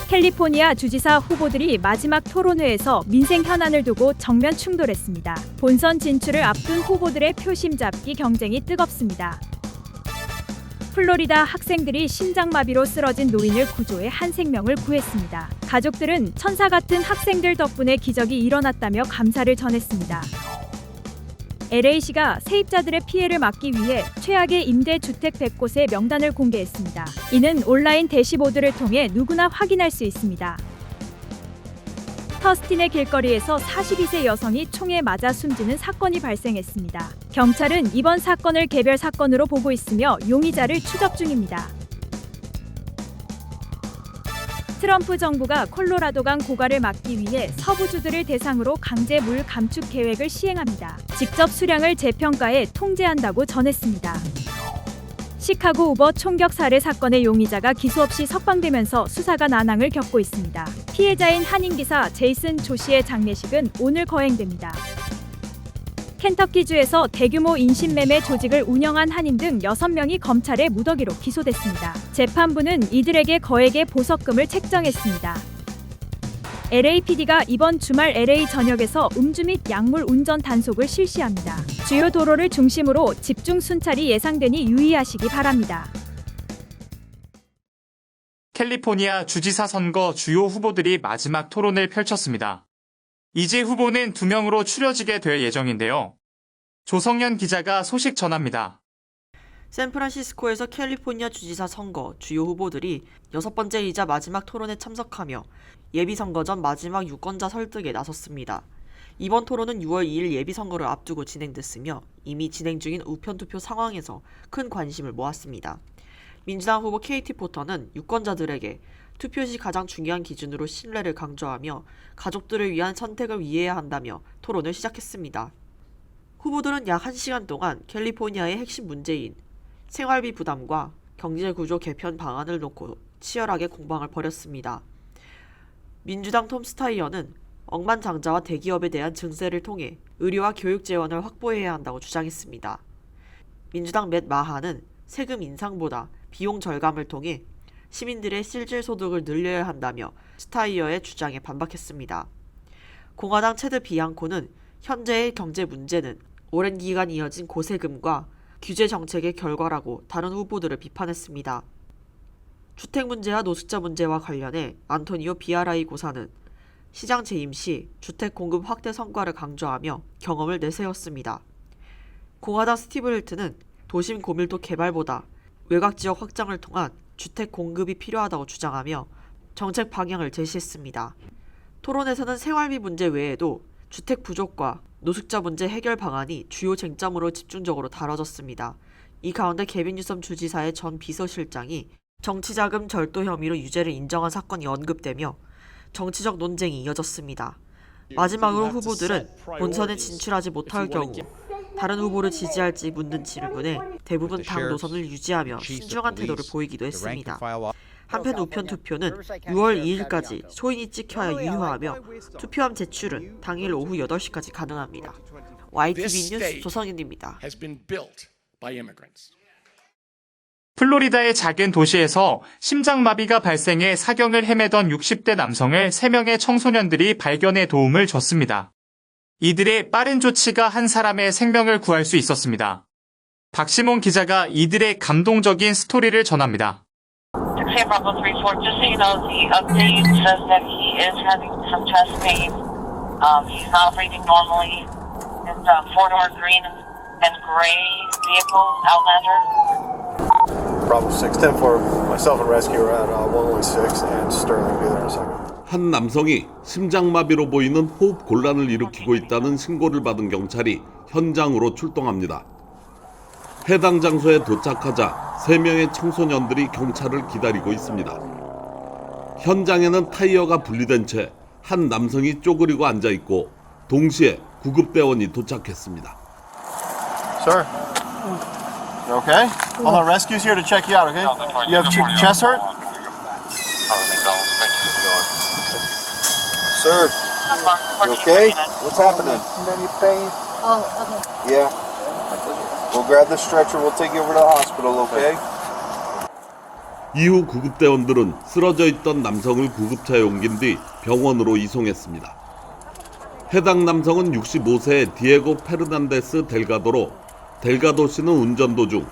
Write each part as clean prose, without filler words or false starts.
캘리포니아 주지사 후보들이 마지막 토론회에서 민생 현안을 두고 정면 충돌했습니다. 본선 진출을 앞둔 후보들의 표심 잡기 경쟁이 뜨겁습니다. 플로리다 학생들이 심장마비로 쓰러진 노인을 구조해 한 생명을 구했습니다. 가족들은 천사 같은 학생들 덕분에 기적이 일어났다며 감사를 전했습니다. LA시가 세입자들의 피해를 막기 위해 최악의 임대주택 100곳의 명단을 공개했습니다. 이는 온라인 대시보드를 통해 누구나 확인할 수 있습니다. 터스틴의 길거리에서 42세 여성이 총에 맞아 숨지는 사건이 발생했습니다. 경찰은 이번 사건을 개별 사건으로 보고 있으며 용의자를 추적 중입니다. 트럼프 정부가 콜로라도강 고갈을 막기 위해 서부주들을 대상으로 강제 물 감축 계획을 시행합니다. 직접 수량을 재평가해 통제한다고 전했습니다. 시카고 우버 총격 살해 사건의 용의자가 기소 없이 석방되면서 수사가 난항을 겪고 있습니다. 피해자인 한인기사 제이슨 조 씨의 장례식은 오늘 거행됩니다. 켄터키주에서 대규모 인신매매 조직을 운영한 한인 등 6명이 검찰의 무더기로 기소됐습니다. 재판부는 이들에게 거액의 보석금을 책정했습니다. LAPD가 이번 주말 LA 전역에서 음주 및 약물 운전 단속을 실시합니다. 주요 도로를 중심으로 집중 순찰이 예상되니 유의하시기 바랍니다. 캘리포니아 주지사 선거 주요 후보들이 마지막 토론을 펼쳤습니다. 이재 후보는 2명으로 추려지게 될 예정인데요. 조성현 기자가 소식 전합니다. 샌프란시스코에서 캘리포니아 주지사 선거 주요 후보들이 6번째이자 마지막 토론에 참석하며 예비선거 전 마지막 유권자 설득에 나섰습니다. 이번 토론은 6월 2일 예비선거를 앞두고 진행됐으며 이미 진행 중인 우편투표 상황에서 큰 관심을 모았습니다. 민주당 후보 KT 포터는 유권자들에게 투표 시 가장 중요한 기준으로 신뢰를 강조하며 가족들을 위한 선택을 이해해야 한다며 토론을 시작했습니다. 후보들은 약 1시간 동안 캘리포니아의 핵심 문제인 생활비 부담과 경제구조 개편 방안을 놓고 치열하게 공방을 벌였습니다. 민주당 톰 스타이어는 억만장자와 대기업에 대한 증세를 통해 의료와 교육 재원을 확보해야 한다고 주장했습니다. 민주당 맷 마하는 세금 인상보다 비용 절감을 통해 시민들의 실질 소득을 늘려야 한다며 스타이어의 주장에 반박했습니다. 공화당 체드 비앙코는 현재의 경제 문제는 오랜 기간 이어진 고세금과 규제 정책의 결과라고 다른 후보들을 비판했습니다. 주택 문제와 노숙자 문제와 관련해 안토니오 비아라이 고사는 시장 재임 시 주택 공급 확대 성과를 강조하며 경험을 내세웠습니다. 공화당 스티브 힐튼은 도심 고밀도 개발보다 외곽지역 확장을 통한 주택 공급이 필요하다고 주장하며 정책 방향을 제시했습니다. 토론에서는 생활비 문제 외에도 주택 부족과 노숙자 문제 해결 방안이 주요 쟁점으로 집중적으로 다뤄졌습니다. 이 가운데 개빈 뉴섬 주지사의 전 비서실장이 정치자금 절도 혐의로 유죄를 인정한 사건이 언급되며 정치적 논쟁이 이어졌습니다. 마지막으로 후보들은 본선에 진출하지 못할 경우 다른 후보를 지지할지 묻는 질문에 대부분 당 노선을 유지하며 신중한 태도를 보이기도 했습니다. 한편 우편 투표는 6월 2일까지 소인이 찍혀야 유효하며 투표함 제출은 당일 오후 8시까지 가능합니다. YTV 뉴스 조성현입니다. 플로리다의 작은 도시에서 심장마비가 발생해 사경을 헤매던 60대 남성을 3명의 청소년들이 발견에 도움을 줬습니다. 이들의 빠른 조치가 한 사람의 생명을 구할 수 있었습니다. 박시몬 기자가 이들의 감동적인 스토리를 전합니다. San Bravo 34, just so you know, the update says that he is having some chest pain. He's not breathing normally. It's a four-door green and gray vehicle, Outlander. Bravo 6, 10 for myself and rescue are at 116 and Sterling will be there in a second. 한 남성이 심장마비로 보이는 호흡 곤란을 일으키고 있다는 신고를 받은 경찰이 현장으로 출동합니다. 해당 장소에 도착하자 3명의 청소년들이 경찰을 기다리고 있습니다. 현장에는 타이어가 분리된 채 한 남성이 쪼그리고 앉아있고 동시에 구급대원이 도착했습니다. Sir, you okay? All the rescue's here to check you out, okay? You have chest hurt? Sir, you okay? What's happening? Any pain? Oh, okay. Yeah. We'll grab the stretcher. We'll take you over to the hospital, okay? 이후 구급대원들은 쓰러져 있던 남성을 구급차에 옮긴 뒤 병원으로 이송했습니다. 해당 남성은 65세의 디에고 페르난데스 델가도로 델가도 씨는 운전 도중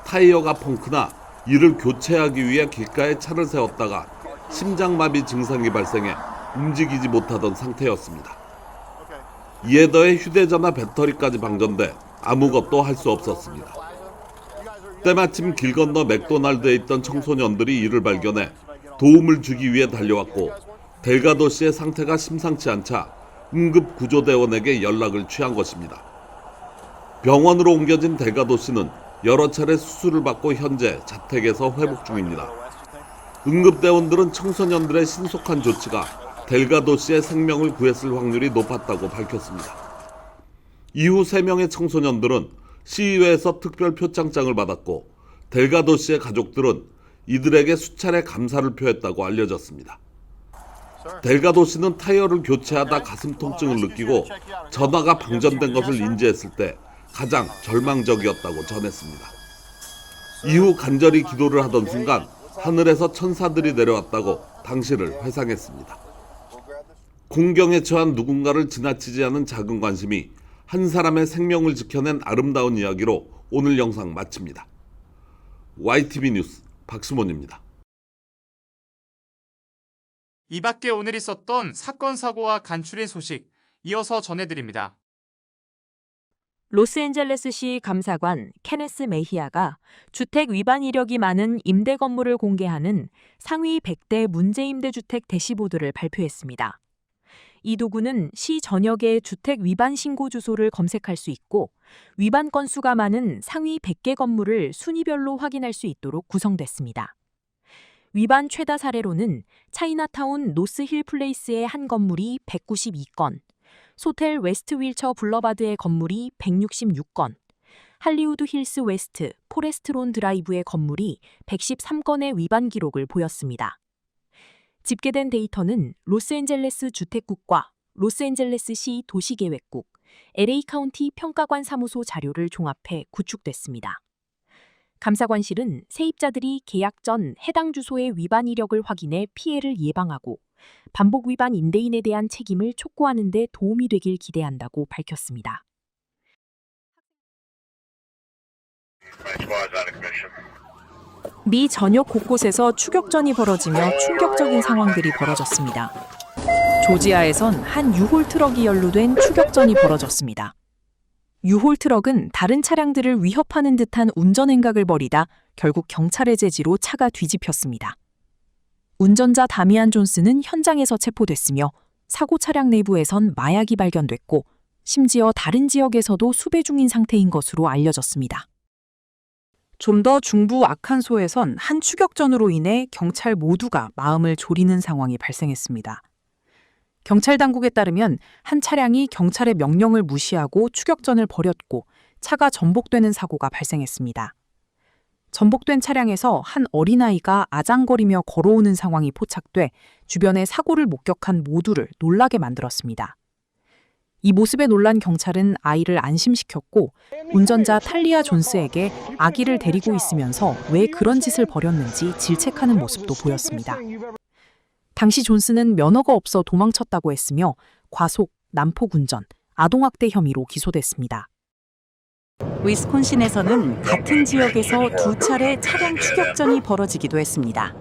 타이어가 펑크나 이를 교체하기 위해 길가에 차를 세웠다가 심장마비 증상이 발생해 움직이지 못하던 상태였습니다. 이에 더해 휴대전화 배터리까지 방전돼 아무것도 할 수 없었습니다. 때마침 길 건너 맥도날드에 있던 청소년들이 이를 발견해 도움을 주기 위해 달려왔고 델가도 씨의 상태가 심상치 않자 응급구조대원에게 연락을 취한 것입니다. 병원으로 옮겨진 델가도 씨는 여러 차례 수술을 받고 현재 자택에서 회복 중입니다. 응급대원들은 청소년들의 신속한 조치가 델가도 씨의 생명을 구했을 확률이 높았다고 밝혔습니다. 이후 3명의 청소년들은 시의회에서 특별 표창장을 받았고 델가도 씨의 가족들은 이들에게 수차례 감사를 표했다고 알려졌습니다. 델가도 씨는 타이어를 교체하다 가슴 통증을 느끼고 전화가 방전된 것을 인지했을 때 가장 절망적이었다고 전했습니다. 이후 간절히 기도를 하던 순간 하늘에서 천사들이 내려왔다고 당시를 회상했습니다. 공경에 처한 누군가를 지나치지 않은 작은 관심이 한 사람의 생명을 지켜낸 아름다운 이야기로 오늘 영상 마칩니다. YTV 뉴스 박수몬입니다. 이 밖에 오늘 있었던 사건 사고와 간추린 소식 이어서 전해드립니다. 로스앤젤레스시 감사관 케네스 메히아가 주택 위반 이력이 많은 임대 건물을 공개하는 상위 100대 문제임대주택 대시보드를 발표했습니다. 이 도구는 시 전역의 주택 위반 신고 주소를 검색할 수 있고 위반 건수가 많은 상위 100개 건물을 순위별로 확인할 수 있도록 구성됐습니다. 위반 최다 사례로는 차이나타운 노스힐 플레이스의 한 건물이 192건, 소텔 웨스트 윌처 블러바드의 건물이 166건, 할리우드 힐스 웨스트 포레스트론 드라이브의 건물이 113건의 위반 기록을 보였습니다. 집계된 데이터는 로스앤젤레스 주택국과 로스앤젤레스시 도시계획국, LA 카운티 평가관 사무소 자료를 종합해 구축됐습니다. 감사관실은 세입자들이 계약 전 해당 주소의 위반 이력을 확인해 피해를 예방하고 반복 위반 임대인에 대한 책임을 촉구하는 데 도움이 되길 기대한다고 밝혔습니다. 미 전역 곳곳에서 추격전이 벌어지며 충격적인 상황들이 벌어졌습니다. 조지아에선 한 유홀 트럭이 연루된 추격전이 벌어졌습니다. 유홀 트럭은 다른 차량들을 위협하는 듯한 운전 행각을 벌이다 결국 경찰의 제지로 차가 뒤집혔습니다. 운전자 다미안 존스는 현장에서 체포됐으며 사고 차량 내부에선 마약이 발견됐고 심지어 다른 지역에서도 수배 중인 상태인 것으로 알려졌습니다. 좀 더 중부 아칸소에선 한 추격전으로 인해 경찰 모두가 마음을 졸이는 상황이 발생했습니다. 경찰 당국에 따르면 한 차량이 경찰의 명령을 무시하고 추격전을 벌였고 차가 전복되는 사고가 발생했습니다. 전복된 차량에서 한 어린아이가 아장거리며 걸어오는 상황이 포착돼 주변의 사고를 목격한 모두를 놀라게 만들었습니다. 이 모습에 놀란 경찰은 아이를 안심시켰고 운전자 탈리아 존스에게 아기를 데리고 있으면서 왜 그런 짓을 벌였는지 질책하는 모습도 보였습니다. 당시 존스는 면허가 없어 도망쳤다고 했으며 과속, 난폭 운전, 아동학대 혐의로 기소됐습니다. 위스콘신에서는 같은 지역에서 두 차례 차량 추격전이 벌어지기도 했습니다.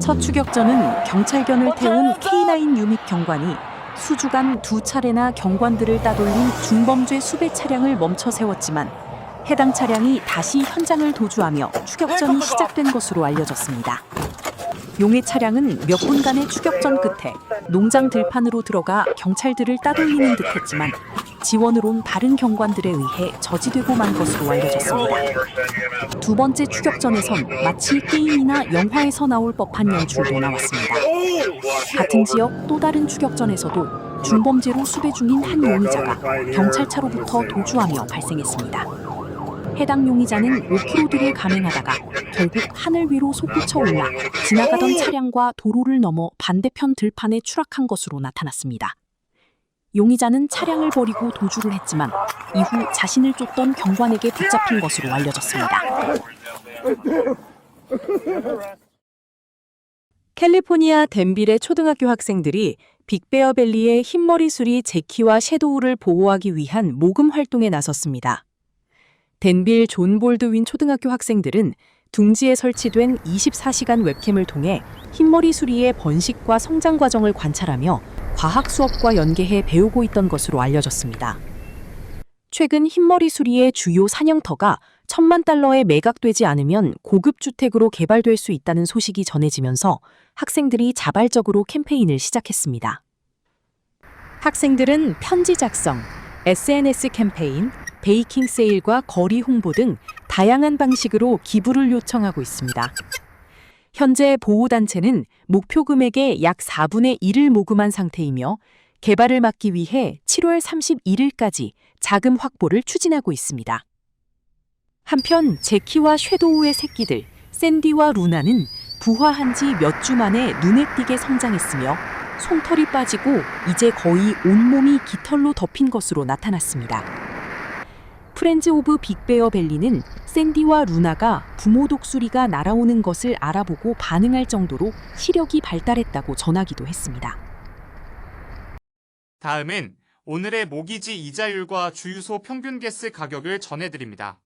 첫 추격전은 경찰견을 태운 K9 유닛 경관이 수주간 두 차례나 경관들을 따돌린 중범죄 수배 차량을 멈춰 세웠지만 해당 차량이 다시 현장을 도주하며 추격전이 시작된 것으로 알려졌습니다. 용의 차량은 몇 분간의 추격전 끝에 농장 들판으로 들어가 경찰들을 따돌리는 듯했지만 지원을 온 다른 경관들에 의해 저지되고 만 것으로 알려졌습니다. 두 번째 추격전에선 마치 게임이나 영화에서 나올 법한 연출도 나왔습니다. 같은 지역 또 다른 추격전에서도 중범죄로 수배 중인 한 용의자가 경찰차로부터 도주하며 발생했습니다. 해당 용의자는 오프로드를 감행하다가 결국 하늘 위로 솟구쳐 올라 지나가던 차량과 도로를 넘어 반대편 들판에 추락한 것으로 나타났습니다. 용의자는 차량을 버리고 도주를 했지만 이후 자신을 쫓던 경관에게 붙잡힌 것으로 알려졌습니다. 캘리포니아 댄빌의 초등학교 학생들이 빅베어밸리의 흰머리 수리 제키와 섀도우를 보호하기 위한 모금 활동에 나섰습니다. 댄빌 존 볼드윈 초등학교 학생들은 둥지에 설치된 24시간 웹캠을 통해 흰머리 수리의 번식과 성장 과정을 관찰하며 과학 수업과 연계해 배우고 있던 것으로 알려졌습니다. 최근 흰머리 수리의 주요 사냥터가 $10,000,000에 매각되지 않으면 고급 주택으로 개발될 수 있다는 소식이 전해지면서 학생들이 자발적으로 캠페인을 시작했습니다. 학생들은 편지 작성, SNS 캠페인, 베이킹 세일과 거리 홍보 등 다양한 방식으로 기부를 요청하고 있습니다. 현재 보호단체는 목표 금액의 약 4분의 1을 모금한 상태이며 개발을 막기 위해 7월 31일까지 자금 확보를 추진하고 있습니다. 한편 제키와 섀도우의 새끼들 샌디와 루나는 부화한 지 몇 주 만에 눈에 띄게 성장했으며 솜털이 빠지고 이제 거의 온몸이 깃털로 덮인 것으로 나타났습니다. 프렌즈 오브 빅베어밸리는 샌디와 루나가 부모 독수리가 날아오는 것을 알아보고 반응할 정도로 시력이 발달했다고 전하기도 했습니다. 다음은 오늘의 모기지 이자율과 주유소 평균 가스 가격을 전해드립니다.